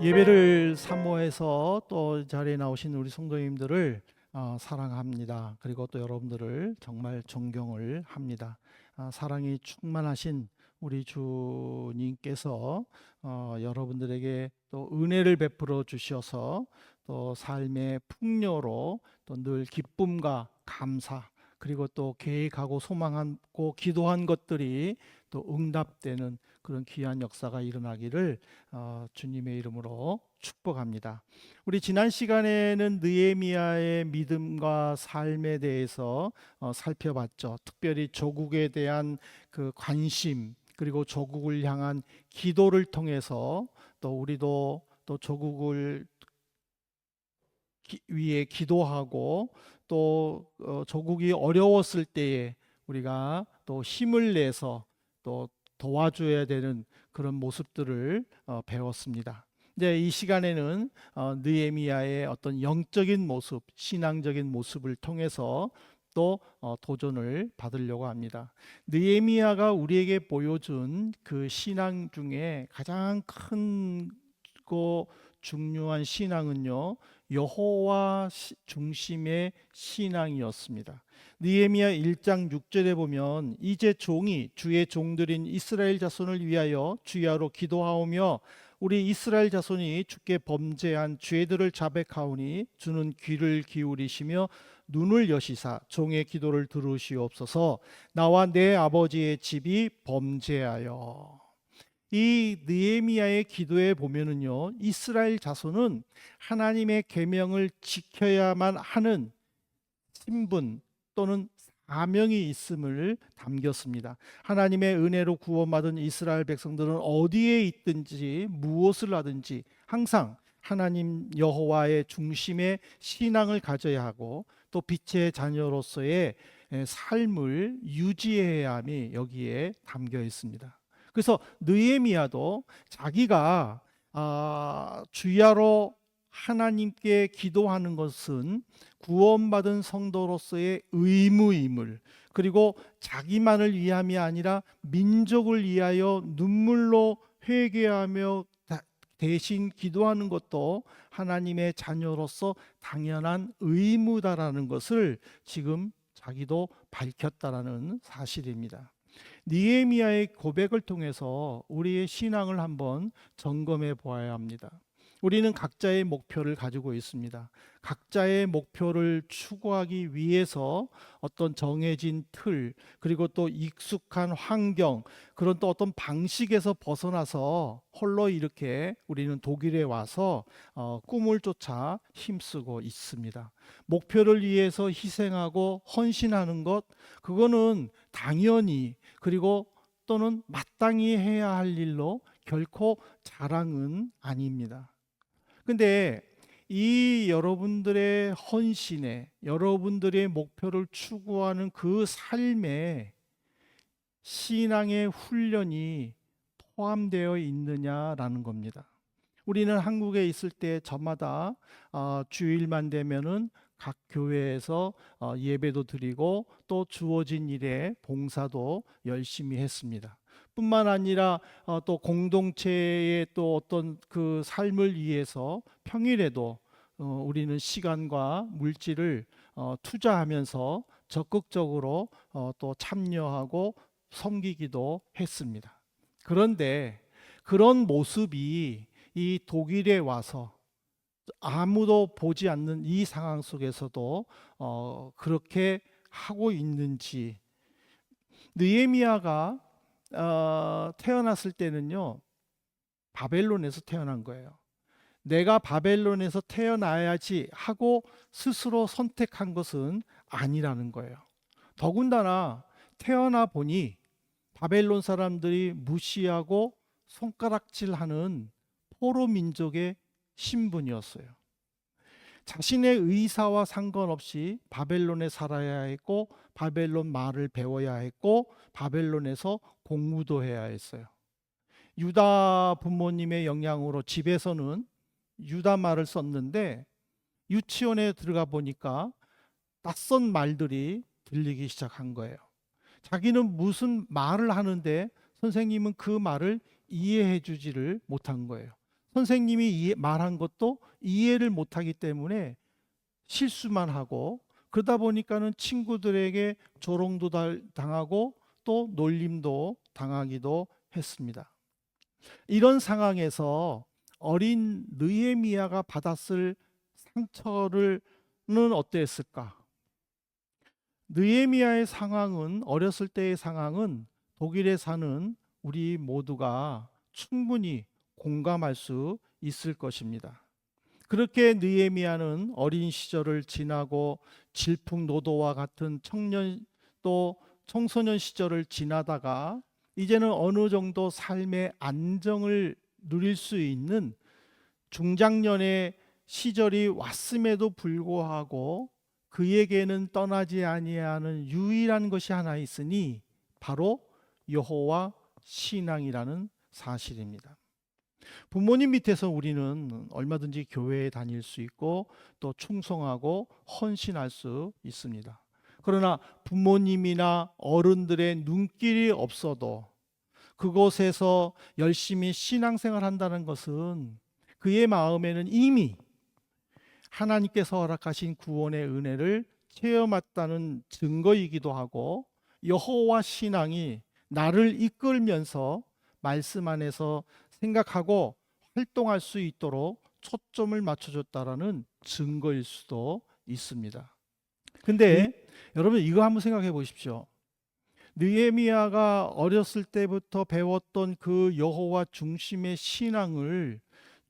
예배를 사모해서 또 자리에 나오신 우리 성도님들을 사랑합니다. 그리고 또 여러분들을 정말 존경을 합니다. 사랑이 충만하신 우리 주님께서 여러분들에게 또 은혜를 베풀어 주셔서 또 삶의 풍요로 또 늘 기쁨과 감사, 그리고 또 계획하고 소망하고 기도한 것들이 또 응답되는 그런 귀한 역사가 일어나기를 주님의 이름으로 축복합니다. 우리 지난 시간에는 느헤미야의 믿음과 삶에 대해서 살펴봤죠. 특별히 조국에 대한 그 관심, 그리고 조국을 향한 기도를 통해서 또 우리도 또 조국을 위해 기도하고 또 조국이 어려웠을 때에 우리가 또 힘을 내서 또 도와줘야 되는 그런 모습들을 배웠습니다. 이제 이 시간에는 느헤미야의 어떤 영적인 모습, 신앙적인 모습을 통해서 또 도전을 받으려고 합니다. 느헤미야가 우리에게 보여준 그 신앙 중에 가장 크고 중요한 신앙은요, 여호와 중심의 신앙이었습니다. 느헤미야 1장 6절에 보면 이제 종이 주의 종들인 이스라엘 자손을 위하여 주야로 기도하오며 우리 이스라엘 자손이 주께 범죄한 죄들을 자백하오니 주는 귀를 기울이시며 눈을 여시사 종의 기도를 들으시옵소서. 나와 내 아버지의 집이 범죄하여. 이 느헤미야의 기도에 보면은요, 이스라엘 자손은 하나님의 계명을 지켜야만 하는 신분 또는 사명이 있음을 담겼습니다. 하나님의 은혜로 구원받은 이스라엘 백성들은 어디에 있든지 무엇을 하든지 항상 하나님 여호와의 중심의 신앙을 가져야 하고 또 빛의 자녀로서의 삶을 유지해야 함이 여기에 담겨 있습니다. 그래서 느헤미야도 자기가 주야로 하나님께 기도하는 것은 구원받은 성도로서의 의무임을, 그리고 자기만을 위함이 아니라 민족을 위하여 눈물로 회개하며 대신 기도하는 것도 하나님의 자녀로서 당연한 의무다라는 것을 지금 자기도 밝혔다라는 사실입니다. 느헤미야의 고백을 통해서 우리의 신앙을 한번 점검해 보아야 합니다. 우리는 각자의 목표를 가지고 있습니다. 각자의 목표를 추구하기 위해서 어떤 정해진 틀, 그리고 또 익숙한 환경, 그런 또 어떤 방식에서 벗어나서 홀로 이렇게 우리는 독일에 와서 꿈을 쫓아 힘쓰고 있습니다. 목표를 위해서 희생하고 헌신하는 것, 그거는 당연히, 그리고 또는 마땅히 해야 할 일로 결코 자랑은 아닙니다. 근데 이 여러분들의 헌신에, 여러분들의 목표를 추구하는 그 삶에 신앙의 훈련이 포함되어 있느냐라는 겁니다. 우리는 한국에 있을 때 저마다 주일만 되면은 각 교회에서 예배도 드리고 또 주어진 일에 봉사도 열심히 했습니다. 뿐만 아니라 또 공동체의 또 어떤 그 삶을 위해서 평일에도 우리는 시간과 물질을 투자하면서 적극적으로 또 참여하고 섬기기도 했습니다. 그런데 그런 모습이 이 독일에 와서 아무도 보지 않는 이 상황 속에서도 그렇게 하고 있는지. 느헤미야가 태어났을 때는요, 바벨론에서 태어난 거예요. 내가 바벨론에서 태어나야지 하고 스스로 선택한 것은 아니라는 거예요. 더군다나 태어나 보니 바벨론 사람들이 무시하고 손가락질하는 포로 민족의 신분이었어요. 자신의 의사와 상관없이 바벨론에 살아야 했고, 바벨론 말을 배워야 했고, 바벨론에서 공부도 해야 했어요. 유다 부모님의 영향으로 집에서는 유다 말을 썼는데 유치원에 들어가 보니까 낯선 말들이 들리기 시작한 거예요. 자기는 무슨 말을 하는데 선생님은 그 말을 이해해 주지를 못한 거예요. 선생님이 말한 것도 이해를 못하기 때문에 실수만 하고, 그러다 보니까는 친구들에게 조롱도 당하고 또 놀림도 당하기도 했습니다. 이런 상황에서 어린 느헤미야가 받았을 상처는 어땠을까? 느헤미야의 상황은, 어렸을 때의 상황은 독일에 사는 우리 모두가 충분히 공감할 수 있을 것입니다. 그렇게 느헤미야는 어린 시절을 지나고 질풍노도와 같은 청년 또 청소년 시절을 지나다가 이제는 어느 정도 삶의 안정을 누릴 수 있는 중장년의 시절이 왔음에도 불구하고 그에게는 떠나지 아니하는 유일한 것이 하나 있으니 바로 여호와 신앙이라는 사실입니다. 부모님 밑에서 우리는 얼마든지 교회에 다닐 수 있고 또 충성하고 헌신할 수 있습니다. 그러나 부모님이나 어른들의 눈길이 없어도 그곳에서 열심히 신앙생활 한다는 것은 그의 마음에는 이미 하나님께서 허락하신 구원의 은혜를 체험했다는 증거이기도 하고, 여호와 신앙이 나를 이끌면서 말씀 안에서 생각하고 활동할 수 있도록 초점을 맞춰줬다라는 증거일 수도 있습니다. 근데 여러분, 이거 한번 생각해 보십시오. 느헤미야가 어렸을 때부터 배웠던 그 여호와 중심의 신앙을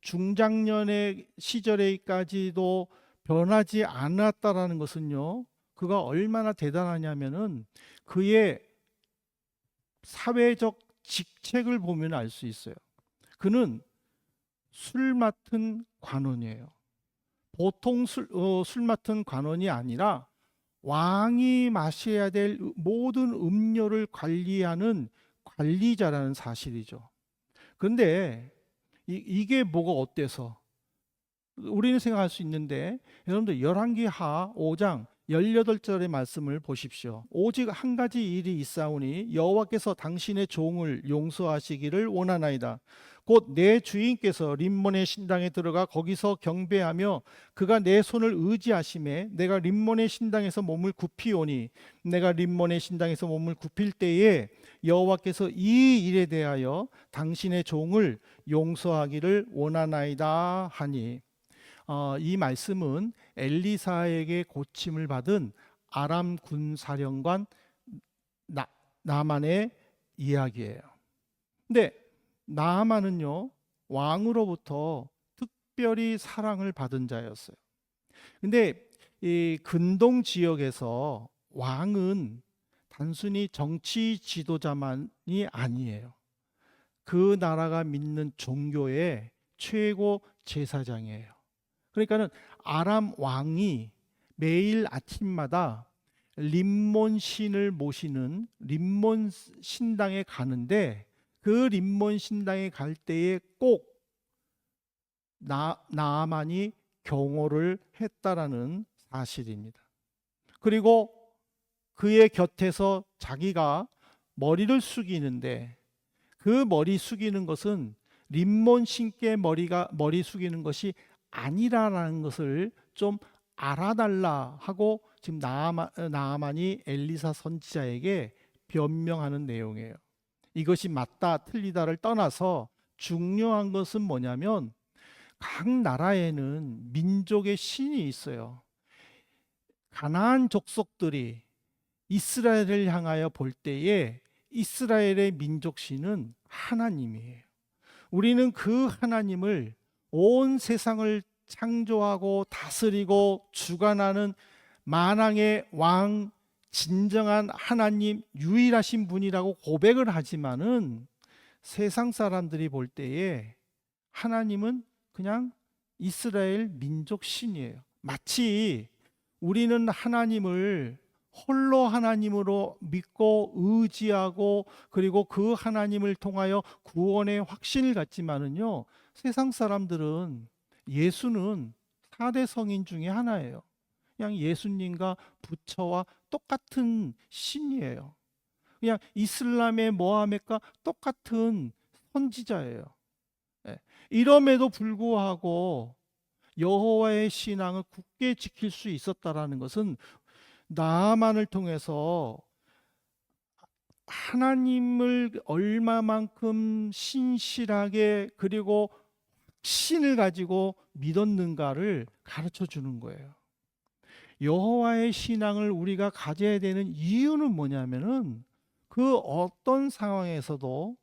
중장년의 시절에까지도 변하지 않았다라는 것은요, 그가 얼마나 대단하냐면은 그의 사회적 직책을 보면 알 수 있어요. 그는 술 맡은 관원이에요. 보통 술 맡은 관원이 아니라 왕이 마셔야 될 모든 음료를 관리하는 관리자라는 사실이죠. 그런데 이게 뭐가 어때서? 우리는 생각할 수 있는데, 여러분들 열왕기하 5장 18절의 말씀을 보십시오. 오직 한 가지 일이 있사오니 여호와께서 당신의 종을 용서하시기를 원하나이다. 곧 내 주인께서 림몬의 신당에 들어가 거기서 경배하며 그가 내 손을 의지하심에 내가 림몬의 신당에서 몸을 굽히오니 내가 림몬의 신당에서 몸을 굽힐 때에 여호와께서 이 일에 대하여 당신의 종을 용서하기를 원하나이다 하니, 이 말씀은 엘리사에게 고침을 받은 아람 군사령관 나만의 이야기예요. 근데 나만은요, 왕으로부터 특별히 사랑을 받은 자였어요. 근데 이 근동 지역에서 왕은 단순히 정치 지도자만이 아니에요. 그 나라가 믿는 종교의 최고 제사장이에요. 그러니까는 아람 왕이 매일 아침마다 림몬 신을 모시는 림몬 신당에 가는데, 그 림몬 신당에 갈 때에 꼭 나아만이 경호를 했다라는 사실입니다. 그리고 그의 곁에서 자기가 머리를 숙이는데, 그 머리 숙이는 것은 림몬 신께 머리 숙이는 것이 아니라는 것을 좀 알아달라 하고 지금 나아만이 엘리사 선지자에게 변명하는 내용이에요. 이것이 맞다 틀리다를 떠나서 중요한 것은 뭐냐면, 각 나라에는 민족의 신이 있어요. 가나안 족속들이 이스라엘을 향하여 볼 때에 이스라엘의 민족 신은 하나님이에요. 우리는 그 하나님을 온 세상을 창조하고 다스리고 주관하는 만왕의 왕, 진정한 하나님, 유일하신 분이라고 고백을 하지만은 세상 사람들이 볼 때에 하나님은 그냥 이스라엘 민족 신이에요. 마치 우리는 하나님을 홀로 하나님으로 믿고 의지하고 그리고 그 하나님을 통하여 구원의 확신을 갖지만은요, 세상 사람들은 예수는 4대 성인 중에 하나예요. 그냥 예수님과 부처와 똑같은 신이에요. 그냥 이슬람의 모하메과 똑같은 선지자예요. 예. 이럼에도 불구하고 여호와의 신앙을 굳게 지킬 수 있었다라는 것은 나아만을 통해서 하나님을 얼마만큼 신실하게 그리고 신을 가지고 믿었는가를 가르쳐 주는 거예요. 여호와의 신앙을 우리가 가져야 되는 이유는 뭐냐면은 그 어떤 상황에서도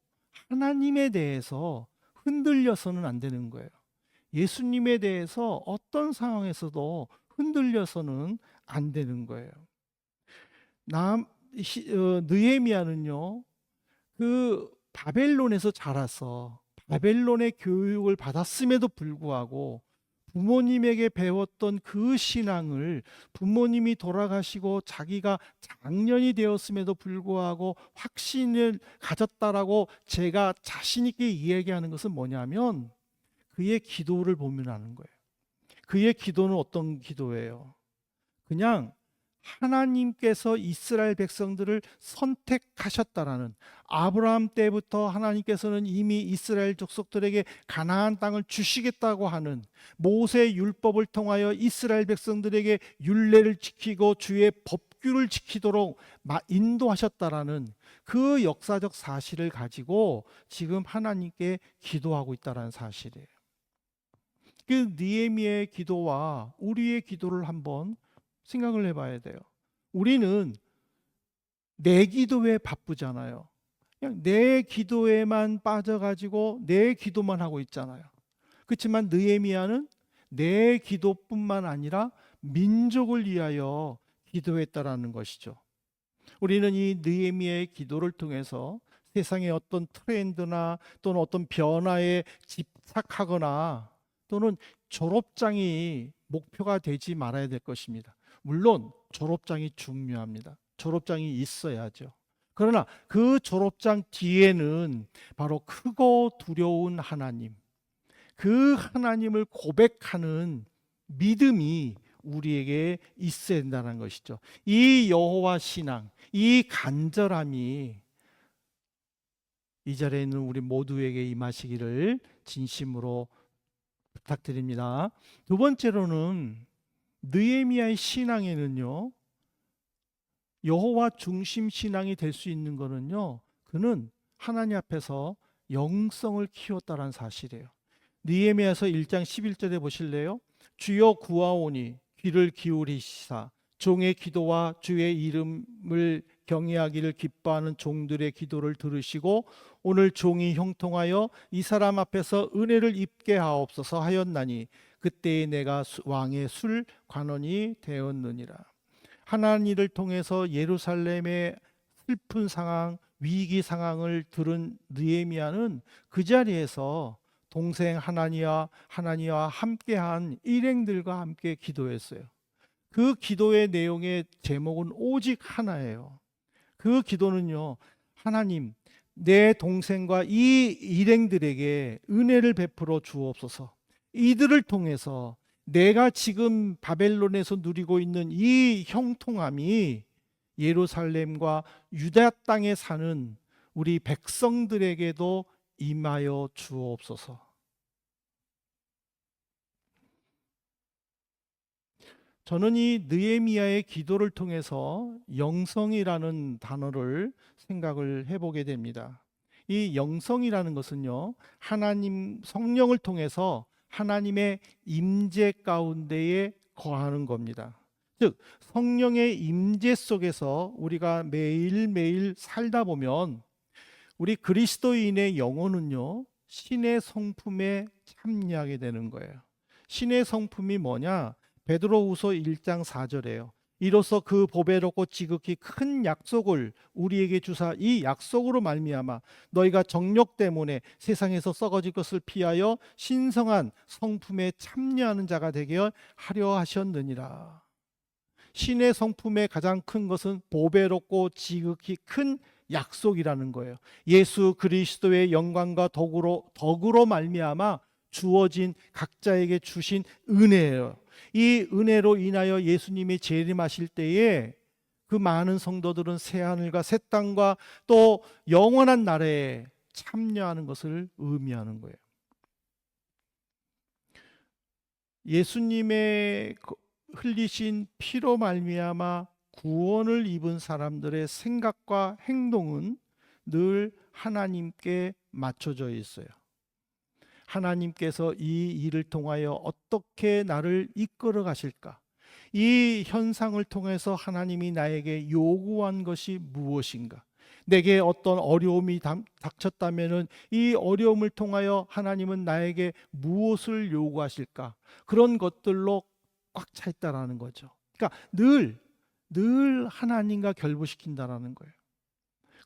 하나님에 대해서 흔들려서는 안 되는 거예요. 예수님에 대해서 어떤 상황에서도 흔들려서는 안 되는 거예요. 느헤미야는요, 그 바벨론에서 자라서 바벨론의 교육을 받았음에도 불구하고 부모님에게 배웠던 그 신앙을 부모님이 돌아가시고 자기가 장년이 되었음에도 불구하고 확신을 가졌다라고 제가 자신 있게 이야기하는 것은 뭐냐면 그의 기도를 보면 아는 거예요. 그의 기도는 어떤 기도예요? 그냥 하나님께서 이스라엘 백성들을 선택하셨다라는, 아브라함 때부터 하나님께서는 이미 이스라엘 족속들에게 가나안 땅을 주시겠다고 하는, 모세 율법을 통하여 이스라엘 백성들에게 율례를 지키고 주의 법규를 지키도록 인도하셨다라는 그 역사적 사실을 가지고 지금 하나님께 기도하고 있다라는 사실이에요. 그 느헤미야의 기도와 우리의 기도를 한번 생각을 해봐야 돼요. 우리는 내 기도에 바쁘잖아요. 그냥 내 기도에만 빠져가지고 내 기도만 하고 있잖아요. 그렇지만 느헤미야는 내 기도뿐만 아니라 민족을 위하여 기도했다라는 것이죠. 우리는 이 느헤미야의 기도를 통해서 세상의 어떤 트렌드나 또는 어떤 변화에 집착하거나 또는 졸업장이 목표가 되지 말아야 될 것입니다. 물론 졸업장이 중요합니다. 졸업장이 있어야죠. 그러나 그 졸업장 뒤에는 바로 크고 두려운 하나님, 그 하나님을 고백하는 믿음이 우리에게 있어야 된다는 것이죠. 이 여호와 신앙, 이 간절함이 이 자리에 있는 우리 모두에게 임하시기를 진심으로 부탁드립니다. 두 번째로는 느헤미야의 신앙에는요, 여호와 중심 신앙이 될 수 있는 거는요, 그는 하나님 앞에서 영성을 키웠다는 사실이에요. 느헤미야서 1장 11절에 보실래요? 주여 구하오니 귀를 기울이시사 종의 기도와 주의 이름을 경외하기를 기뻐하는 종들의 기도를 들으시고 오늘 종이 형통하여 이 사람 앞에서 은혜를 입게 하옵소서 하였나니 그때에 내가 왕의 술 관원이 되었느니라. 하나님을 통해서 예루살렘의 슬픈 상황, 위기 상황을 들은 느헤미야는 그 자리에서 동생 하나니와 함께한 일행들과 함께 기도했어요. 그 기도의 내용의 제목은 오직 하나예요. 그 기도는요, 하나님, 내 동생과 이 일행들에게 은혜를 베풀어 주옵소서. 이들을 통해서 내가 지금 바벨론에서 누리고 있는 이 형통함이 예루살렘과 유다 땅에 사는 우리 백성들에게도 임하여 주옵소서. 저는 이 느헤미야의 기도를 통해서 영성이라는 단어를 생각을 해보게 됩니다. 이 영성이라는 것은요, 하나님 성령을 통해서 하나님의 임재 가운데에 거하는 겁니다. 즉 성령의 임재 속에서 우리가 매일매일 살다 보면 우리 그리스도인의 영혼은요, 신의 성품에 참여하게 되는 거예요. 신의 성품이 뭐냐? 베드로후서 1장 4절에요. 이로써 그 보배롭고 지극히 큰 약속을 우리에게 주사 이 약속으로 말미암아 너희가 정욕 때문에 세상에서 썩어질 것을 피하여 신성한 성품에 참여하는 자가 되게 하려 하셨느니라. 신의 성품의 가장 큰 것은 보배롭고 지극히 큰 약속이라는 거예요. 예수 그리스도의 영광과 덕으로 말미암아 주어진 각자에게 주신 은혜예요. 이 은혜로 인하여 예수님이 재림하실 때에 그 많은 성도들은 새 하늘과 새 땅과 또 영원한 나라에 참여하는 것을 의미하는 거예요. 예수님의 흘리신 피로 말미암아 구원을 입은 사람들의 생각과 행동은 늘 하나님께 맞춰져 있어요. 하나님께서 이 일을 통하여 어떻게 나를 이끌어 가실까? 이 현상을 통해서 하나님이 나에게 요구한 것이 무엇인가? 내게 어떤 어려움이 닥쳤다면은 이 어려움을 통하여 하나님은 나에게 무엇을 요구하실까? 그런 것들로 꽉 차 있다라는 거죠. 그러니까 늘 하나님과 결부시킨다라는 거예요.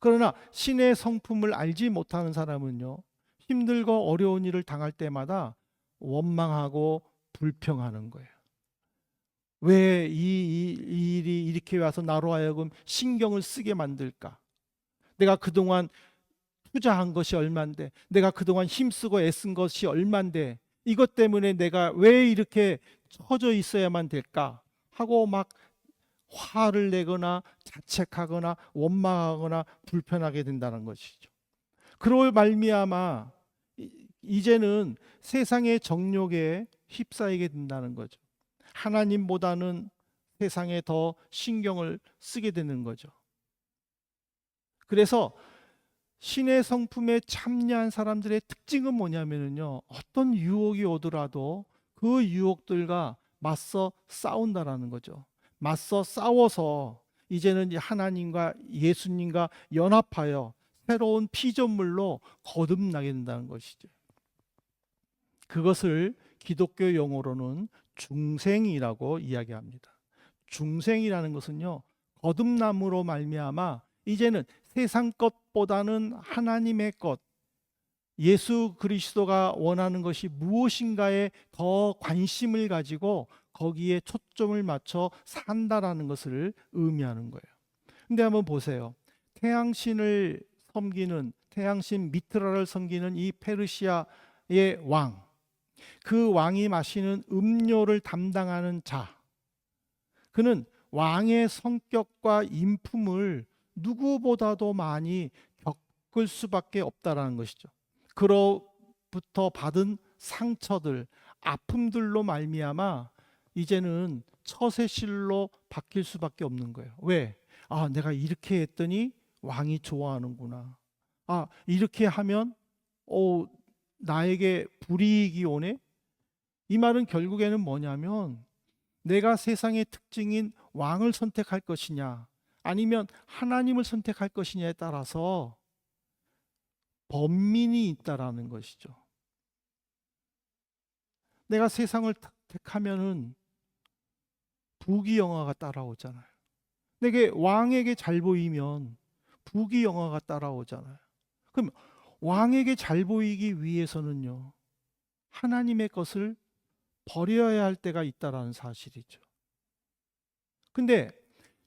그러나 신의 성품을 알지 못하는 사람은요, 힘들고 어려운 일을 당할 때마다 원망하고 불평하는 거예요. 왜 이 일이 이렇게 와서 나로 하여금 신경을 쓰게 만들까? 내가 그동안 투자한 것이 얼만데, 내가 그동안 힘쓰고 애쓴 것이 얼만데, 이것 때문에 내가 왜 이렇게 처져 있어야만 될까? 하고 막 화를 내거나 자책하거나 원망하거나 불편하게 된다는 것이죠. 그로 말미암아 이제는 세상의 정욕에 휩싸이게 된다는 거죠. 하나님보다는 세상에 더 신경을 쓰게 되는 거죠. 그래서 신의 성품에 참여한 사람들의 특징은 뭐냐면요, 어떤 유혹이 오더라도 그 유혹들과 맞서 싸운다라는 거죠. 맞서 싸워서 이제는 하나님과 예수님과 연합하여 새로운 피조물로 거듭나게 된다는 것이죠. 그것을 기독교 용어로는 중생이라고 이야기합니다. 중생이라는 것은요, 거듭남으로 말미암아 이제는 세상 것보다는 하나님의 것, 예수 그리스도가 원하는 것이 무엇인가에 더 관심을 가지고 거기에 초점을 맞춰 산다라는 것을 의미하는 거예요. 근데 한번 보세요. 태양신을 섬기는, 태양신 미트라를 섬기는 이 페르시아의 왕, 그 왕이 마시는 음료를 담당하는 자, 그는 왕의 성격과 인품을 누구보다도 많이 겪을 수밖에 없다라는 것이죠. 그로부터 받은 상처들, 아픔들로 말미암아 이제는 처세실로 바뀔 수밖에 없는 거예요. 왜? 아, 내가 이렇게 했더니 왕이 좋아하는구나. 아, 이렇게 하면 나에게 불이익이 오네. 이 말은 결국에는 뭐냐면, 내가 세상의 특징인 왕을 선택할 것이냐 아니면 하나님을 선택할 것이냐에 따라서 번민이 있다라는 것이죠. 내가 세상을 택하면은 부귀영화가 따라오잖아요. 내게 왕에게 잘 보이면 부귀영화가 따라오잖아요. 그럼 왕에게 잘 보이기 위해서는요, 하나님의 것을 버려야 할 때가 있다라는 사실이죠. 근데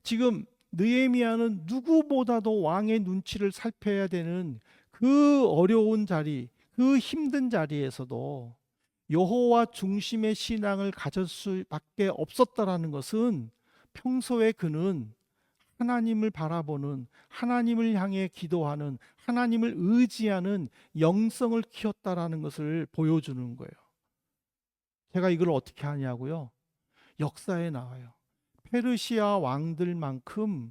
지금 느헤미야는 누구보다도 왕의 눈치를 살펴야 되는 그 어려운 자리, 그 힘든 자리에서도 여호와 중심의 신앙을 가질 수밖에 없었다라는 것은, 평소에 그는 하나님을 바라보는, 하나님을 향해 기도하는, 하나님을 의지하는 영성을 키웠다라는 것을 보여주는 거예요. 제가 이걸 어떻게 하냐고요? 역사에 나와요. 페르시아 왕들만큼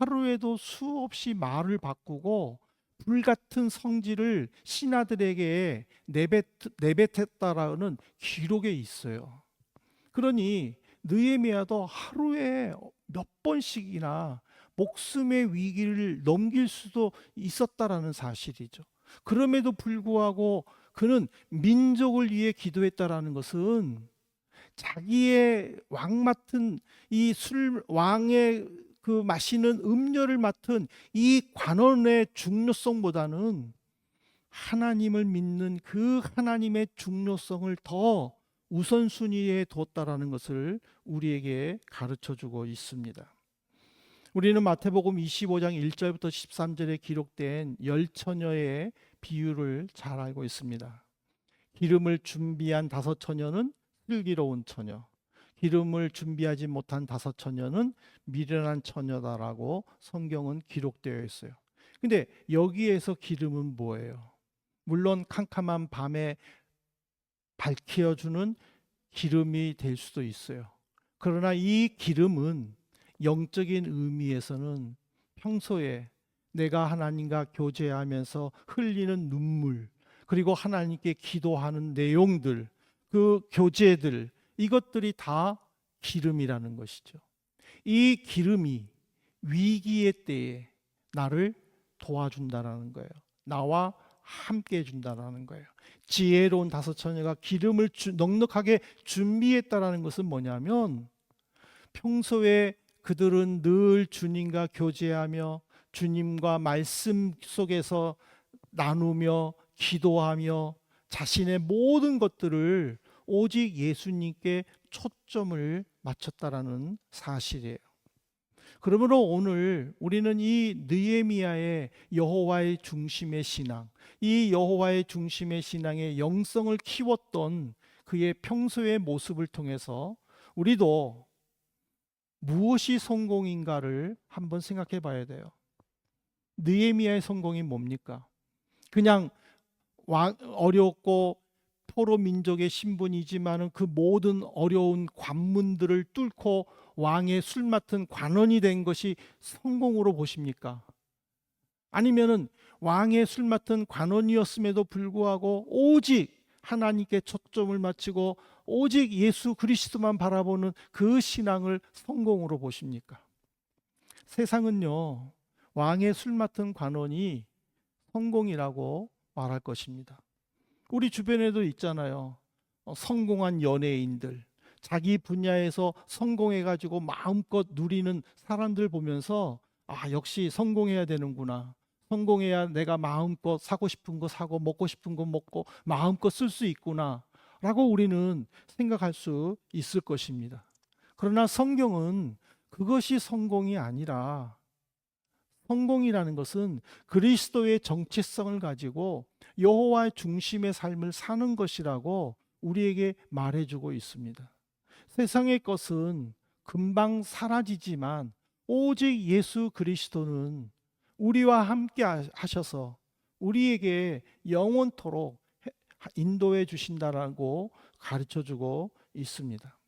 하루에도 수없이 말을 바꾸고 불같은 성질을 신하들에게 내뱉었다라는 기록에 있어요. 그러니 느헤미야도 하루에 몇 번씩이나 목숨의 위기를 넘길 수도 있었다라는 사실이죠. 그럼에도 불구하고 그는 민족을 위해 기도했다라는 것은, 자기의 왕 맡은 이 왕의 그 마시는 음료를 맡은 이 관원의 중요성보다는 하나님을 믿는 그 하나님의 중요성을 더 우선순위에 뒀다라는 것을 우리에게 가르쳐 주고 있습니다. 우리는 마태복음 25장 1절부터 13절에 기록된 열 처녀의 비유를 잘 알고 있습니다. 기름을 준비한 5처녀는 슬기로운 처녀, 기름을 준비하지 못한 5처녀는 미련한 처녀다라고 성경은 기록되어 있어요. 근데 여기에서 기름은 뭐예요? 물론 캄캄한 밤에 밝혀주는 기름이 될 수도 있어요. 그러나 이 기름은 영적인 의미에서는 평소에 내가 하나님과 교제하면서 흘리는 눈물, 그리고 하나님께 기도하는 내용들, 그 교제들, 이것들이 다 기름이라는 것이죠. 이 기름이 위기의 때에 나를 도와준다라는 거예요. 나와 함께 해준다라는 거예요. 지혜로운 다섯 처녀가 기름을 넉넉하게 준비했다라는 것은 뭐냐면, 평소에 그들은 늘 주님과 교제하며 주님과 말씀 속에서 나누며 기도하며 자신의 모든 것들을 오직 예수님께 초점을 맞췄다라는 사실이에요. 그러므로 오늘 우리는 이 느헤미야의 여호와의 중심의 신앙, 이 여호와의 중심의 신앙의 영성을 키웠던 그의 평소의 모습을 통해서 우리도 무엇이 성공인가를 한번 생각해 봐야 돼요. 느헤미야의 성공이 뭡니까? 그냥 어렵고 포로 민족의 신분이지만은 그 모든 어려운 관문들을 뚫고 왕의 술 맡은 관원이 된 것이 성공으로 보십니까? 아니면은 왕의 술 맡은 관원이었음에도 불구하고 오직 하나님께 초점을 맞추고 오직 예수 그리스도만 바라보는 그 신앙을 성공으로 보십니까? 세상은요, 왕의 술 맡은 관원이 성공이라고 말할 것입니다. 우리 주변에도 있잖아요. 성공한 연예인들, 자기 분야에서 성공해가지고 마음껏 누리는 사람들 보면서 역시 성공해야 되는구나. 성공해야 내가 마음껏 사고 싶은 거 사고 먹고 싶은 거 먹고 마음껏 쓸 수 있구나 라고 우리는 생각할 수 있을 것입니다. 그러나 성경은 그것이 성공이 아니라, 성공이라는 것은 그리스도의 정체성을 가지고 여호와의 중심의 삶을 사는 것이라고 우리에게 말해주고 있습니다. 세상의 것은 금방 사라지지만 오직 예수 그리스도는 우리와 함께 하셔서 우리에게 영원토록 인도해 주신다라고 가르쳐주고 있습니다.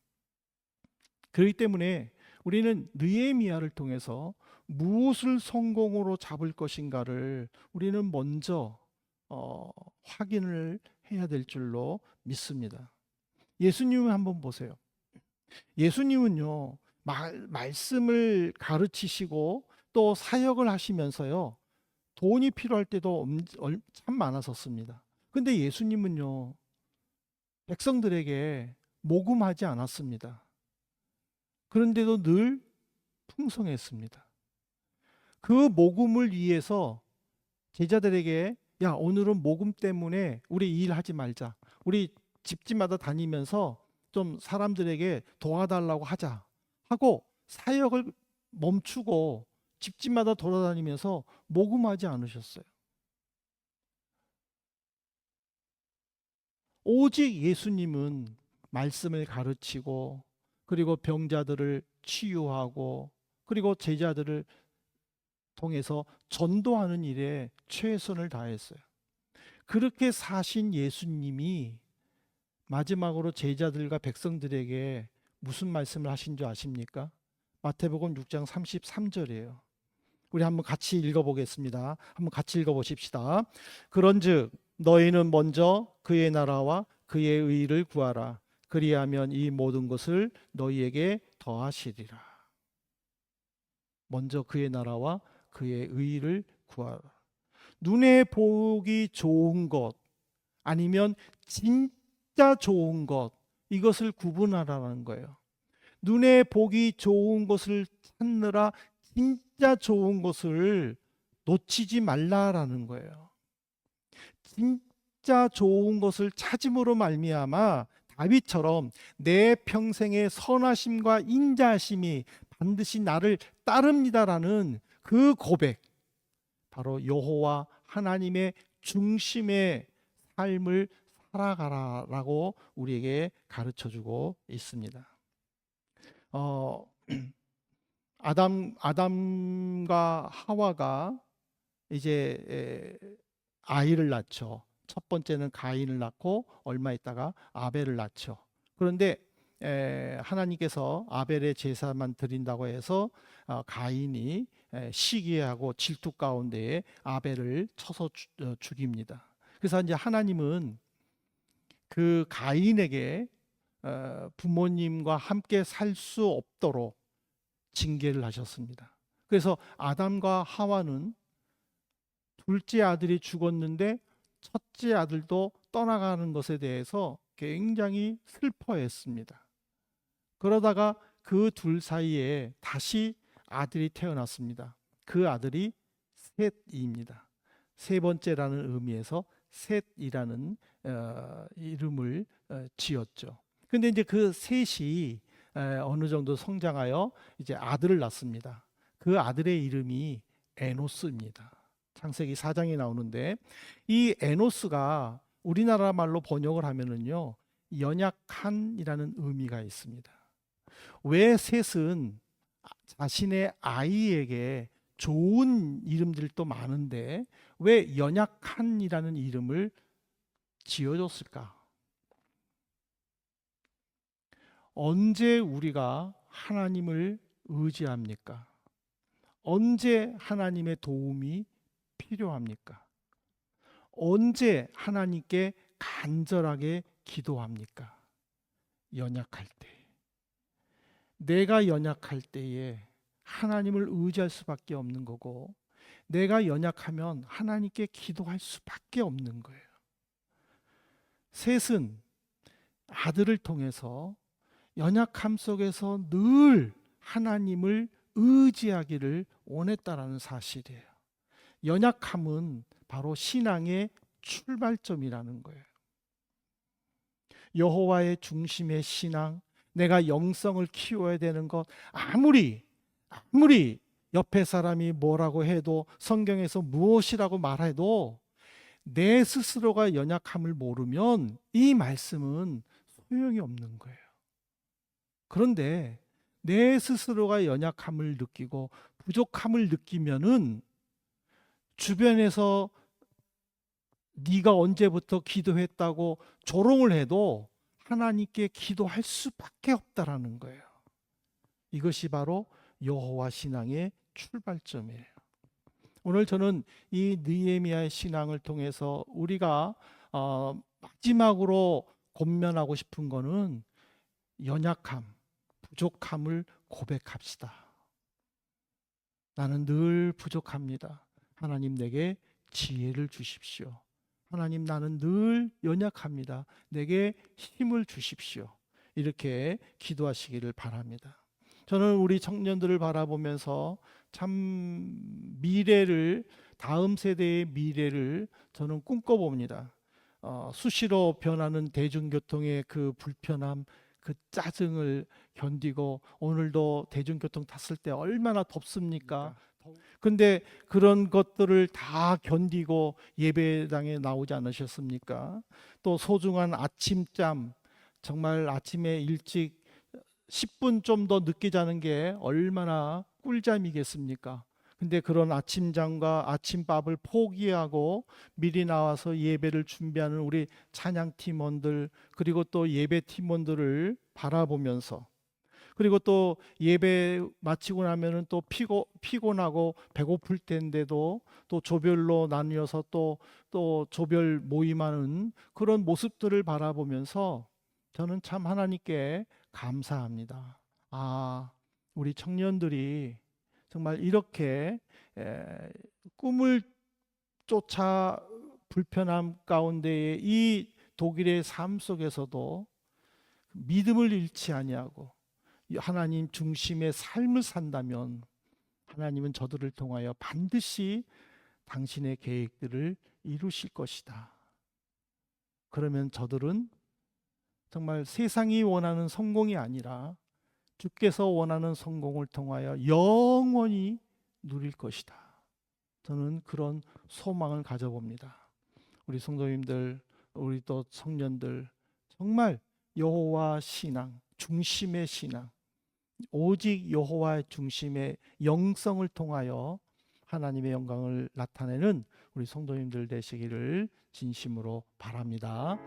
그렇기 때문에 우리는 느헤미야를 통해서 무엇을 성공으로 잡을 것인가를 우리는 먼저 확인을 해야 될 줄로 믿습니다. 예수님을 한번 보세요. 예수님은요, 말씀을 가르치시고 또 사역을 하시면서요, 돈이 필요할 때도 참 많았었습니다. 근데 예수님은요, 백성들에게 모금하지 않았습니다. 그런데도 늘 풍성했습니다. 그 모금을 위해서 제자들에게, 야, 오늘은 모금 때문에 우리 일하지 말자. 우리 집집마다 다니면서 좀 사람들에게 도와달라고 하자 하고 사역을 멈추고 집집마다 돌아다니면서 모금하지 않으셨어요. 오직 예수님은 말씀을 가르치고, 그리고 병자들을 치유하고, 그리고 제자들을 통해서 전도하는 일에 최선을 다했어요. 그렇게 사신 예수님이 마지막으로 제자들과 백성들에게 무슨 말씀을 하신 줄 아십니까? 마태복음 6장 33절이에요. 우리 한번 같이 읽어보겠습니다. 한번 같이 읽어보십시다. 그런즉 너희는 먼저 그의 나라와 그의 의를 구하라. 그리하면 이 모든 것을 너희에게 더하시리라. 먼저 그의 나라와 그의 의를 구하라. 눈에 보기 좋은 것, 아니면 진짜 좋은 것, 이것을 구분하라는 거예요. 눈에 보기 좋은 것을 찾느라 진짜 좋은 것을 놓치지 말라라는 거예요. 진짜 좋은 것을 찾음으로 말미암아 다윗처럼 내 평생의 선하심과 인자하심이 반드시 나를 따릅니다라는 그 고백, 바로 여호와 하나님의 중심의 삶을 살아가라라고 우리에게 가르쳐주고 있습니다. 아담과 하와가 이제 아이를 낳죠. 첫 번째는 가인을 낳고 얼마 있다가 아벨을 낳죠. 그런데 하나님께서 아벨의 제사만 드린다고 해서 가인이 시기하고 질투 가운데에 아벨을 쳐서 죽입니다. 그래서 이제 하나님은 그 가인에게 부모님과 함께 살 수 없도록 징계를 하셨습니다. 그래서 아담과 하와는 둘째 아들이 죽었는데 첫째 아들도 떠나가는 것에 대해서 굉장히 슬퍼했습니다. 그러다가 그 둘 사이에 다시 아들이 태어났습니다. 그 아들이 셋입니다. 세 번째라는 의미에서 셋이라는 이름을 지었죠. 근데 이제 그 셋이 어느 정도 성장하여 이제 아들을 낳습니다. 그 아들의 이름이 에노스입니다. 창세기 4장에 나오는데 이 에노스가 우리나라 말로 번역을 하면은요, 연약한이라는 의미가 있습니다. 왜 셋은 자신의 아이에게 좋은 이름들도 많은데 왜 연약한이라는 이름을 지어줬을까? 언제 우리가 하나님을 의지합니까? 언제 하나님의 도움이 필요합니까? 언제 하나님께 간절하게 기도합니까? 연약할 때. 내가 연약할 때에 하나님을 의지할 수밖에 없는 거고, 내가 연약하면 하나님께 기도할 수밖에 없는 거예요. 셋은 아들을 통해서 연약함 속에서 늘 하나님을 의지하기를 원했다라는 사실이에요. 연약함은 바로 신앙의 출발점이라는 거예요. 여호와의 중심의 신앙, 내가 영성을 키워야 되는 것, 아무리 옆에 사람이 뭐라고 해도, 성경에서 무엇이라고 말해도 내 스스로가 연약함을 모르면 이 말씀은 소용이 없는 거예요. 그런데 내 스스로가 연약함을 느끼고 부족함을 느끼면은 주변에서 네가 언제부터 기도했다고 조롱을 해도 하나님께 기도할 수밖에 없다라는 거예요. 이것이 바로 여호와 신앙의 출발점이에요. 오늘 저는 이 느헤미야의 신앙을 통해서 우리가 마지막으로 권면하고 싶은 거는 연약함, 부족함을 고백합시다. 나는 늘 부족합니다. 하나님 내게 지혜를 주십시오. 하나님 나는 늘 연약합니다. 내게 힘을 주십시오. 이렇게 기도하시기를 바랍니다. 저는 우리 청년들을 바라보면서 참 미래를, 다음 세대의 미래를 저는 꿈꿔봅니다. 수시로 변하는 대중교통의 그 불편함, 그 짜증을 견디고, 오늘도 대중교통 탔을 때 얼마나 덥습니까? 근데 그런 것들을 다 견디고 예배당에 나오지 않으셨습니까? 또 소중한 아침잠, 정말 아침에 일찍 10분 좀 더 늦게 자는 게 얼마나 꿀잠이겠습니까? 근데 그런 아침잠과 아침밥을 포기하고 미리 나와서 예배를 준비하는 우리 찬양 팀원들, 그리고 또 예배 팀원들을 바라보면서, 그리고 또 예배 마치고 나면은 또 피곤하고 배고플 텐데도 또 조별로 나뉘어서 또 조별 모임하는 그런 모습들을 바라보면서 저는 참 하나님께 감사합니다. 우리 청년들이 정말 이렇게 꿈을 쫓아 불편함 가운데에 이 독일의 삶 속에서도 믿음을 잃지 아니하고 하나님 중심의 삶을 산다면 하나님은 저들을 통하여 반드시 당신의 계획들을 이루실 것이다. 그러면 저들은 정말 세상이 원하는 성공이 아니라 주께서 원하는 성공을 통하여 영원히 누릴 것이다. 저는 그런 소망을 가져봅니다. 우리 성도님들, 우리 또 청년들, 정말 여호와 신앙, 중심의 신앙, 오직 여호와의 중심의 영성을 통하여 하나님의 영광을 나타내는 우리 성도님들 되시기를 진심으로 바랍니다.